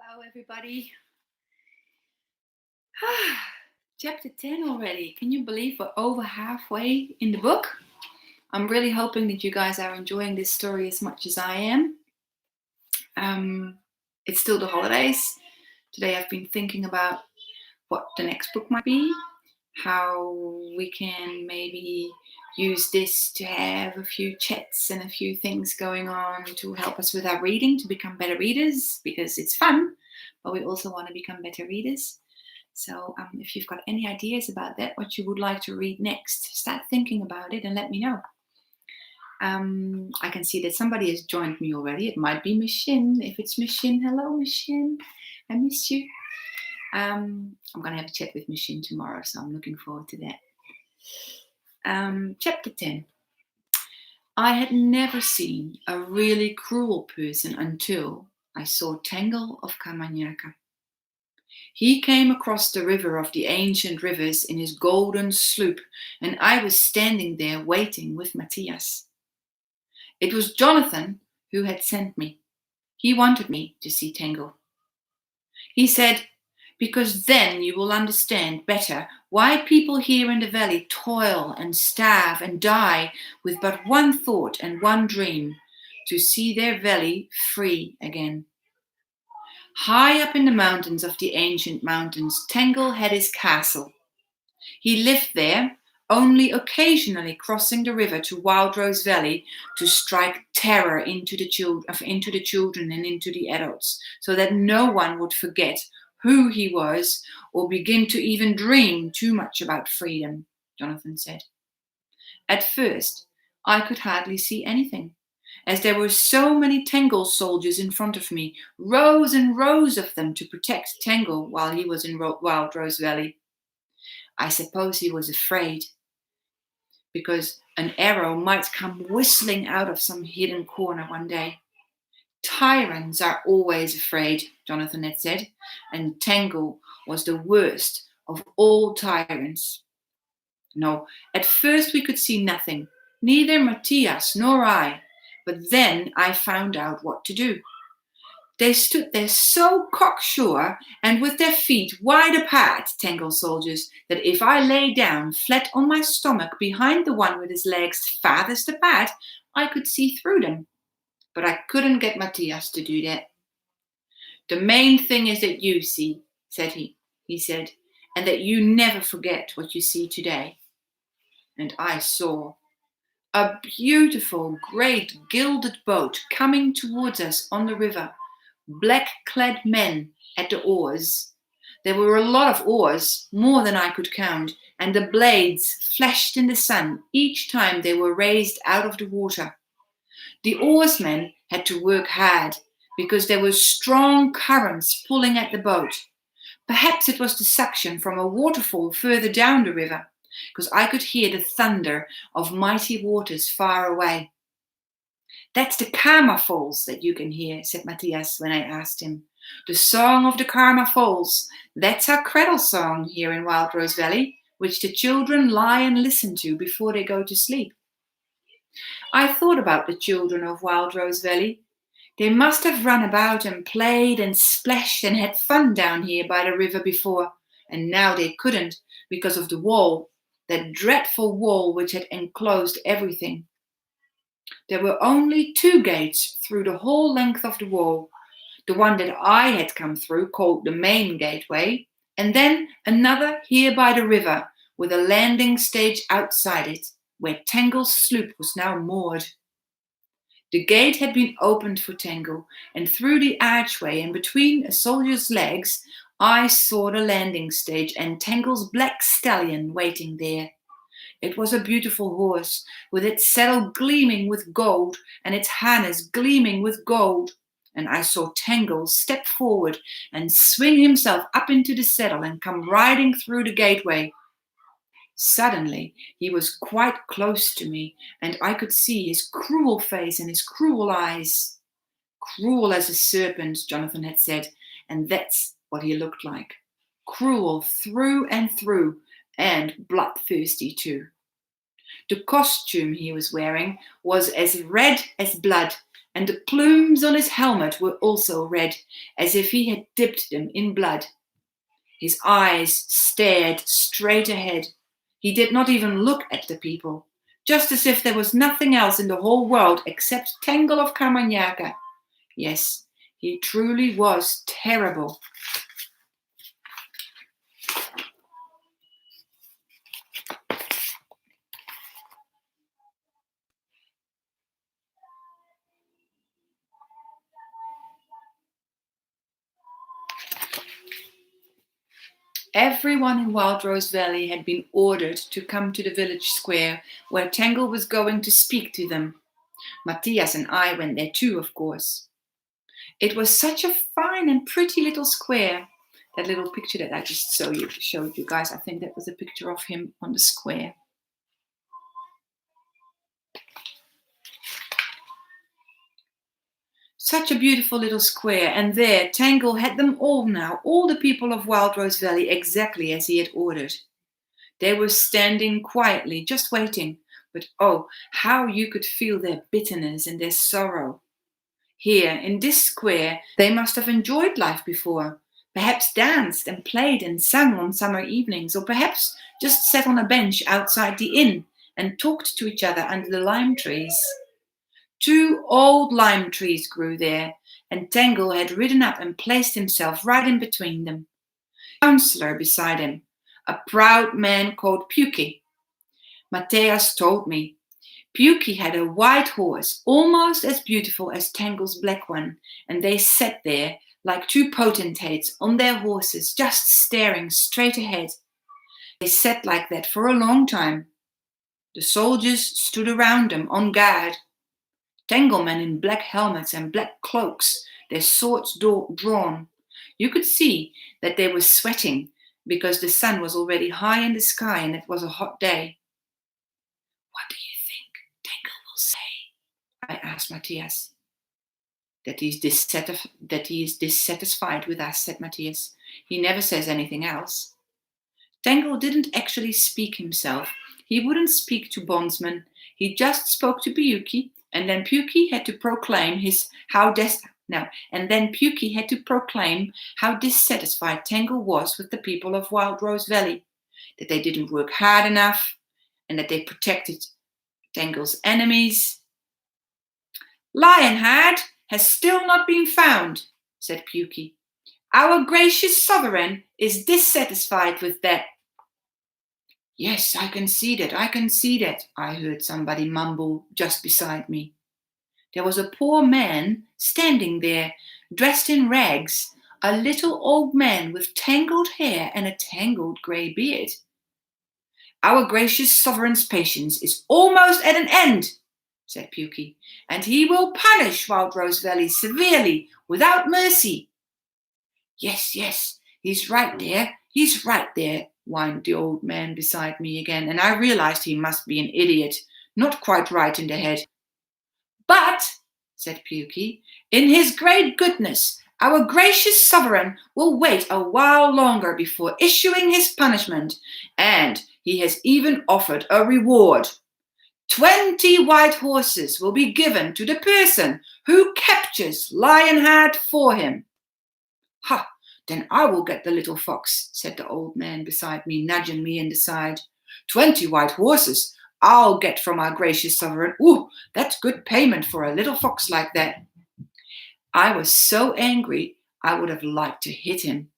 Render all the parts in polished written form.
Hello, everybody. Chapter 10 already. Can you believe we're over halfway in the book? I'm really hoping that you guys are enjoying this story as much as I am. It's still the holidays. Today I've been thinking about what the next book might be, how we can maybe use this to have a few chats and a few things going on to help us with our reading, to become better readers, because it's fun, but we also want to become better readers. So if you've got any ideas about that, what you would like to read next, start thinking about it and let me know. I can see that somebody has joined me already. It might be Miss Shin. If it's Miss Shin, hello, Miss Shin. I miss you. I'm going to have a chat with Miss Shin tomorrow, so I'm looking forward to that. Chapter 10. I had never seen a really cruel person until I saw Tangle of Kamanyaka. He came across the river of the ancient rivers in his golden sloop, and I was standing there waiting with Matthias. It was Jonathan who had sent me. He wanted me to see Tangle. He said, because then you will understand better why people here in the valley toil and starve and die with but one thought and one dream, to see their valley free again. High up in the mountains of the ancient mountains, Tangle had his castle. He lived there, only occasionally crossing the river to Wildrose Valley to strike terror into the children and into the adults, so that no one would forget who he was or begin to even dream too much about freedom, Jonathan said. At first, I could hardly see anything, as there were so many Tangle soldiers in front of me, rows and rows of them to protect Tangle while he was in Wildrose Valley. I suppose he was afraid, because an arrow might come whistling out of some hidden corner one day. Tyrants are always afraid, Jonathan had said, and Tangle was the worst of all tyrants. No, at first we could see nothing, neither Matthias nor I, but then I found out what to do. They stood there so cocksure and with their feet wide apart, Tangle soldiers, that if I lay down flat on my stomach behind the one with his legs farthest apart, I could see through them. But I couldn't get Matthias to do that. The main thing is that you see, he said, and that you never forget what you see today. And I saw a beautiful, great gilded boat coming towards us on the river. Black-clad men at the oars. There were a lot of oars, more than I could count, and the blades flashed in the sun each time they were raised out of the water. The oarsmen had to work hard, because there were strong currents pulling at the boat. Perhaps it was the suction from a waterfall further down the river, because I could hear the thunder of mighty waters far away. That's the Karma Falls that you can hear, said Matthias when I asked him. The song of the Karma Falls. That's our cradle song here in Wildrose Valley, which the children lie and listen to before they go to sleep. I thought about the children of Wildrose Valley. They must have run about and played and splashed and had fun down here by the river before, and now they couldn't because of the wall, that dreadful wall which had enclosed everything. There were only 2 gates through the whole length of the wall, the one that I had come through, called the main gateway, and then another here by the river, with a landing stage outside it, where Tangle's sloop was now moored. The gate had been opened for Tangle, and through the archway and between a soldier's legs, I saw the landing stage and Tangle's black stallion waiting there. It was a beautiful horse, with its saddle gleaming with gold and its harness gleaming with gold. And I saw Tangle step forward and swing himself up into the saddle and come riding through the gateway. Suddenly, he was quite close to me, and I could see his cruel face and his cruel eyes. Cruel as a serpent, Jonathan had said, and that's what he looked like. Cruel through and through, and bloodthirsty too. The costume he was wearing was as red as blood, and the plumes on his helmet were also red, as if he had dipped them in blood. His eyes stared straight ahead. He did not even look at the people, just as if there was nothing else in the whole world except Tangle of Camanyaca. Yes, he truly was terrible. Everyone in Wild Rose Valley had been ordered to come to the village square where Tangle was going to speak to them. Matthias and I went there too, of course. It was such a fine and pretty little square. That little picture that I just showed you guys, I think that was a picture of him on the square. Such a beautiful little square, and there Tangle had them all now, all the people of Wild Rose Valley, exactly as he had ordered. They were standing quietly, just waiting, but oh, how you could feel their bitterness and their sorrow. Here, in this square, they must have enjoyed life before, perhaps danced and played and sung on summer evenings, or perhaps just sat on a bench outside the inn and talked to each other under the lime trees. 2 old lime trees grew there, and Tangle had ridden up and placed himself right in between them. A counselor beside him, a proud man called Pukie. Matthias told me Pukie had a white horse, almost as beautiful as Tangle's black one, and they sat there like 2 potentates on their horses, just staring straight ahead. They sat like that for a long time. The soldiers stood around them on guard. Tanglemen in black helmets and black cloaks, their swords drawn. You could see that they were sweating because the sun was already high in the sky and it was a hot day. What do you think Tangle will say? I asked Matthias. That he is dissatisfied with us, said Matthias. He never says anything else. Tangle didn't actually speak himself. He wouldn't speak to bondsmen. He just spoke to Pukie, and then Pukie had to proclaim how dissatisfied Tangle was with the people of Wild Rose Valley, that they didn't work hard enough, and that they protected Tangle's enemies. Lionheart has still not been found, said Pukie. Our gracious sovereign is dissatisfied with that. Yes, I can see that, I heard somebody mumble just beside me. There was a poor man standing there, dressed in rags, a little old man with tangled hair and a tangled grey beard. Our gracious sovereign's patience is almost at an end, said Pukie, and he will punish Wild Rose Valley severely, without mercy. Yes, he's right there, whined the old man beside me again, and I realized he must be an idiot, not quite right in the head. But, said Pukie, in his great goodness, our gracious sovereign will wait a while longer before issuing his punishment, and he has even offered a reward. 20 white horses will be given to the person who captures Lionheart for him. Ha! Then I will get the little fox, said the old man beside me, nudging me in the side. 20 white horses I'll get from our gracious sovereign. Ooh, that's good payment for a little fox like that. I was so angry I would have liked to hit him,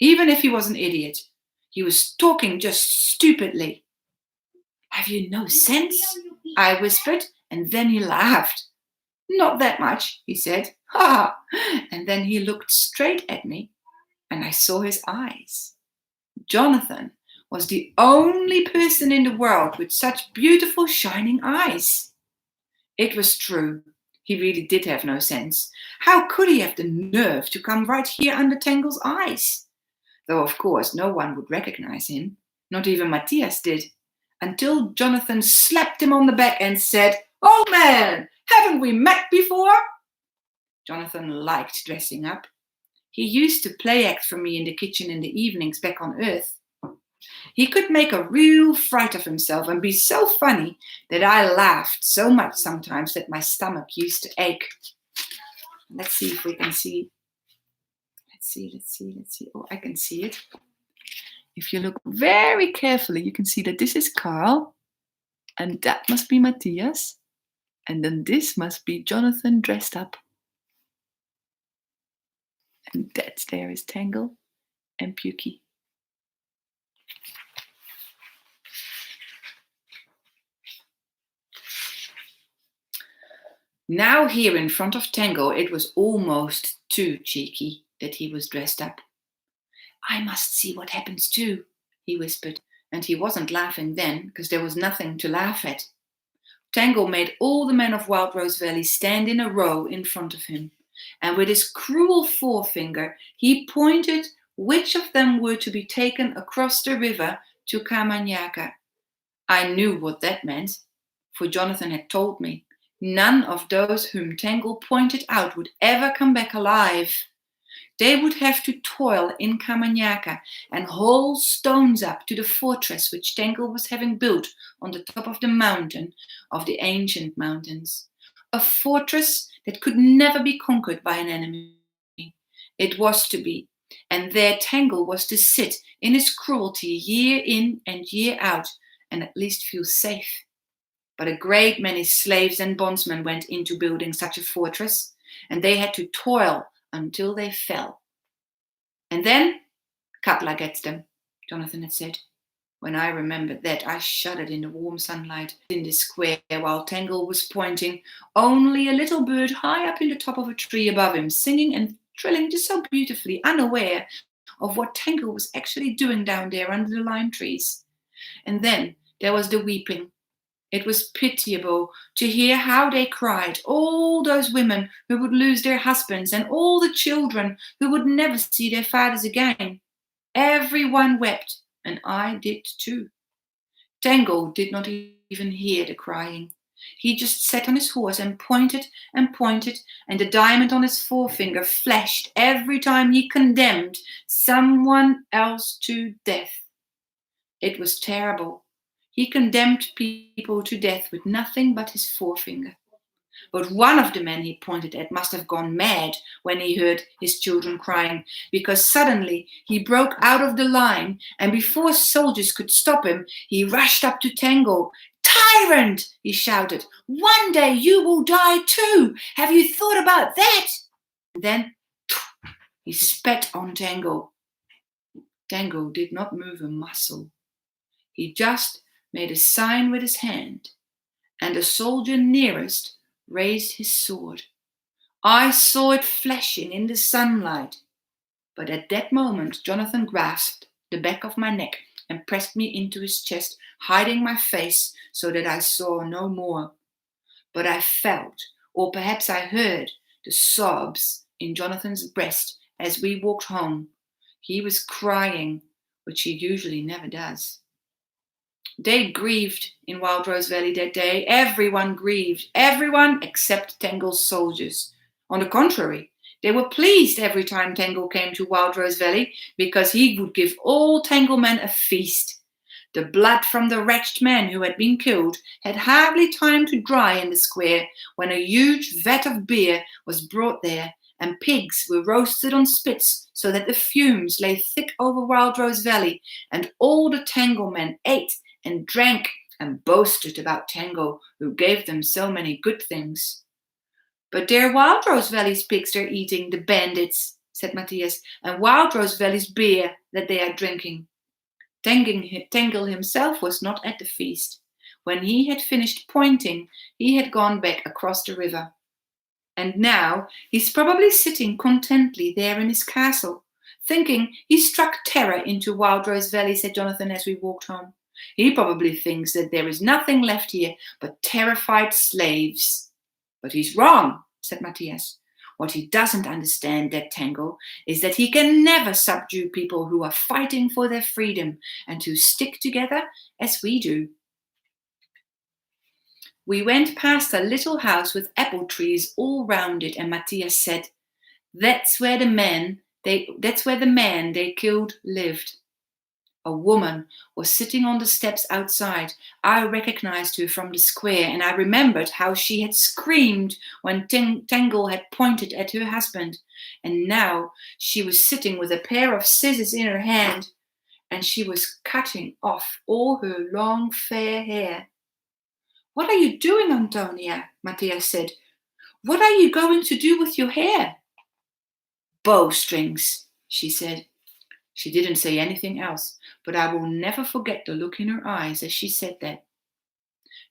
even if he was an idiot. He was talking just stupidly. Have you no sense? I whispered, and then he laughed. Not that much, he said. Ha! And then he looked straight at me, and I saw his eyes. Jonathan was the only person in the world with such beautiful shining eyes. It was true. He really did have no sense. How could he have the nerve to come right here under Tangle's eyes? Though, of course, no one would recognize him. Not even Matthias did. Until Jonathan slapped him on the back and said, "Old man, haven't we met before?" Jonathan liked dressing up. He used to play act for me in the kitchen in the evenings back on Earth. He could make a real fright of himself and be so funny that I laughed so much sometimes that my stomach used to ache. Let's see if we can see. Let's see. Oh, I can see it. If you look very carefully, you can see that this is Carl, and that must be Matthias, and then this must be Jonathan dressed up. And that's there is Tangle and Pukey. Now here in front of Tangle, it was almost too cheeky that he was dressed up. I must see what happens too, he whispered, and he wasn't laughing then, because there was nothing to laugh at. Tangle made all the men of Wild Rose Valley stand in a row in front of him, and with his cruel forefinger he pointed which of them were to be taken across the river to Kamanyaka. I knew what that meant, for Jonathan had told me. None of those whom Tangle pointed out would ever come back alive. They would have to toil in Kamanyaka and haul stones up to the fortress which Tangle was having built on the top of the mountain of the ancient mountains. A fortress that could never be conquered by an enemy. It was to be, and there Tangle was to sit in his cruelty year in and year out and at least feel safe. But a great many slaves and bondsmen went into building such a fortress, and they had to toil until they fell. And then Katla gets them, Jonathan had said. When I remembered that, I shuddered in the warm sunlight in the square while Tangle was pointing, only a little bird high up in the top of a tree above him, singing and trilling just so beautifully, unaware of what Tangle was actually doing down there under the lime trees. And then there was the weeping. It was pitiable to hear how they cried, all those women who would lose their husbands and all the children who would never see their fathers again. Everyone wept, and I did too. Tangle did not even hear the crying. He just sat on his horse and pointed, and the diamond on his forefinger flashed every time he condemned someone else to death. It was terrible. He condemned people to death with nothing but his forefinger. But one of the men he pointed at must have gone mad when he heard his children crying, because suddenly he broke out of the line, and before soldiers could stop him, he rushed up to Tangle. "Tyrant!" he shouted. "One day you will die too. Have you thought about that?" And then he spat on Tangle. Tangle did not move a muscle. He just made a sign with his hand, and the soldier nearest raised his sword. I saw it flashing in the sunlight, but at that moment Jonathan grasped the back of my neck and pressed me into his chest, hiding my face so that I saw no more. But I felt, or perhaps I heard, the sobs in Jonathan's breast as we walked home. He was crying, which he usually never does. They grieved in Wild Rose Valley that day. Everyone grieved. Everyone except Tangle's soldiers. On the contrary, they were pleased every time Tangle came to Wild Rose Valley, because he would give all Tangle men a feast. The blood from the wretched man who had been killed had hardly time to dry in the square when a huge vat of beer was brought there, and pigs were roasted on spits so that the fumes lay thick over Wild Rose Valley, and all the Tangle men ate and drank and boasted about Tangle, who gave them so many good things. "But they're Wild Rose Valley's pigs they're eating, the bandits," said Matthias, "and Wild Rose Valley's beer that they are drinking." Tangle himself was not at the feast. When he had finished pointing, he had gone back across the river. And now he's probably sitting contently there in his castle, thinking he struck terror into Wild Rose Valley, said Jonathan as we walked home. He probably thinks that there is nothing left here but terrified slaves. But he's wrong, said Matthias. What he doesn't understand, that Tangle, is that he can never subdue people who are fighting for their freedom and who stick together as we do. We went past a little house with apple trees all round it, and Matthias said, that's where the man they killed lived. A woman was sitting on the steps outside. I recognized her from the square, and I remembered how she had screamed when Tangle had pointed at her husband. And now she was sitting with a pair of scissors in her hand, and she was cutting off all her long fair hair. "What are you doing, Antonia?" Matthias said. "What are you going to do with your hair?" "Bowstrings," she said. She didn't say anything else, but I will never forget the look in her eyes as she said that.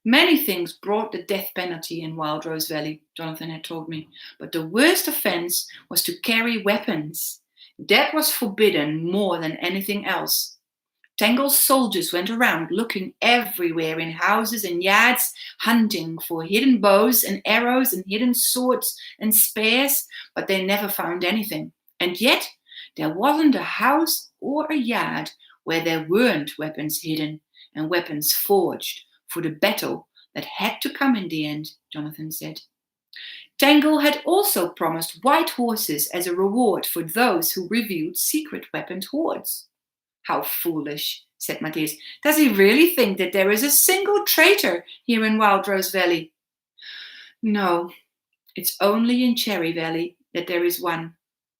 Many things brought the death penalty in Wild Rose Valley, Jonathan had told me, but the worst offense was to carry weapons. That was forbidden more than anything else. Tangle's soldiers went around looking everywhere in houses and yards, hunting for hidden bows and arrows and hidden swords and spears, but they never found anything. And yet, there wasn't a house or a yard where there weren't weapons hidden and weapons forged for the battle that had to come in the end, Jonathan said. Tangle had also promised white horses as a reward for those who revealed secret weapons hoards. "How foolish," said Matthias. "Does he really think that there is a single traitor here in Wild Rose Valley?" "No, it's only in Cherry Valley that there is one,"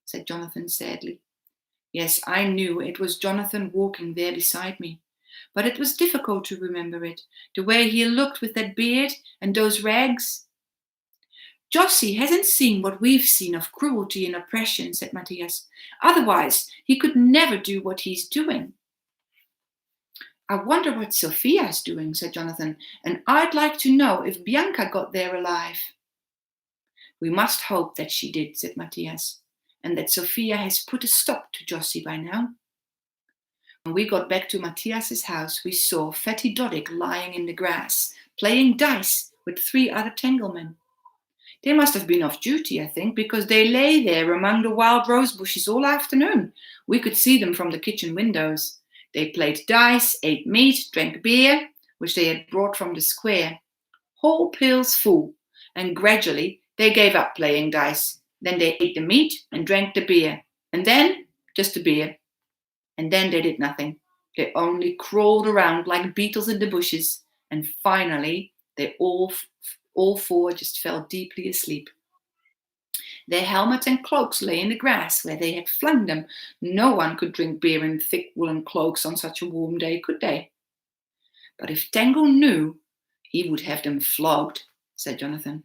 said Jonathan sadly. Yes, I knew it was Jonathan walking there beside me, but it was difficult to remember it, the way he looked with that beard and those rags. "Jossie hasn't seen what we've seen of cruelty and oppression," said Matthias. "Otherwise, he could never do what he's doing." "I wonder what Sophia's doing," said Jonathan, "and I'd like to know if Bianca got there alive." "We must hope that she did," said Matthias, "and that Sophia has put a stop to Jossie by now." When we got back to Matthias's house, we saw Fatty Doddick lying in the grass, playing dice with 3 other Tanglemen. They must have been off duty, I think, because they lay there among the wild rose bushes all afternoon. We could see them from the kitchen windows. They played dice, ate meat, drank beer, which they had brought from the square, whole pails full, and gradually they gave up playing dice. Then they ate the meat and drank the beer, and then just the beer. And then they did nothing. They only crawled around like beetles in the bushes, and finally they all 4 just fell deeply asleep. Their helmets and cloaks lay in the grass where they had flung them. No one could drink beer in thick woolen cloaks on such a warm day, could they? "But if Tangle knew, he would have them flogged," said Jonathan.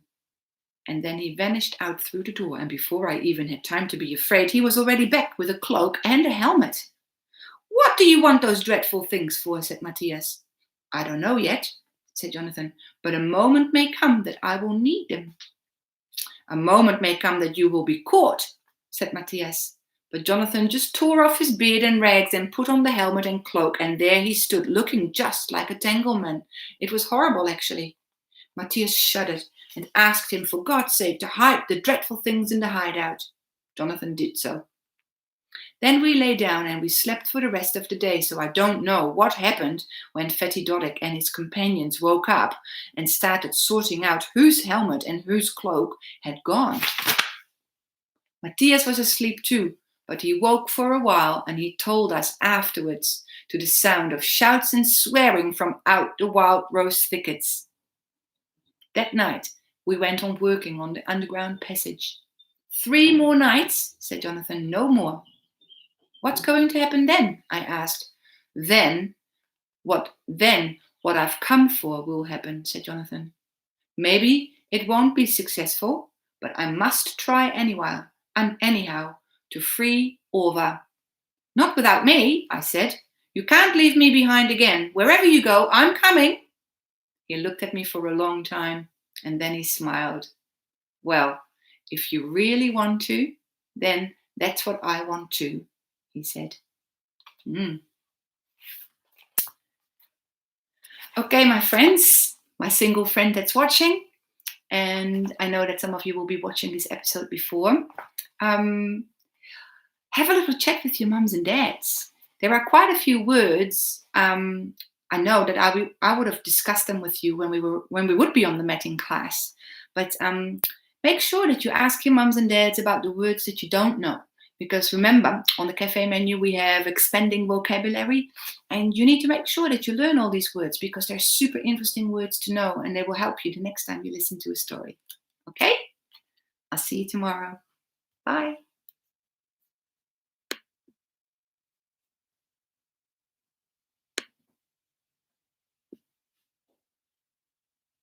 And then he vanished out through the door, and before I even had time to be afraid, he was already back with a cloak and a helmet. "What do you want those dreadful things for?" said Matthias. "I don't know yet," said Jonathan, "but a moment may come that I will need them." "A moment may come that you will be caught," said Matthias. But Jonathan just tore off his beard and rags and put on the helmet and cloak, and there he stood, looking just like a Tangleman. It was horrible, actually. Matthias shuddered and asked him, for God's sake, to hide the dreadful things in the hideout. Jonathan did so. Then we lay down and we slept for the rest of the day, so I don't know what happened when Fatty Doddick and his companions woke up and started sorting out whose helmet and whose cloak had gone. Matthias was asleep too, but he woke for a while and he told us afterwards, to the sound of shouts and swearing from out the wild rose thickets. That night we went on working on the underground passage. 3 more nights, said Jonathan, no more. What's going to happen then? I asked. Then what I've come for will happen, said Jonathan. Maybe it won't be successful, but I must try anyhow to free Orva. Not without me, I said. You can't leave me behind again. Wherever you go, I'm coming. He looked at me for a long time, and then he smiled. Well, if you really want to, then that's what I want too, he said. Okay, my friends, my single friend that's watching, and I know that some of you will be watching this episode before, have a little chat with your mums and dads. There are quite a few words I know that I would have discussed them with you when we would be on the matting class, but make sure that you ask your mums and dads about the words that you don't know. Because remember, on the cafe menu, we have expanding vocabulary, and you need to make sure that you learn all these words because they're super interesting words to know, and they will help you the next time you listen to a story. Okay? I'll see you tomorrow. Bye.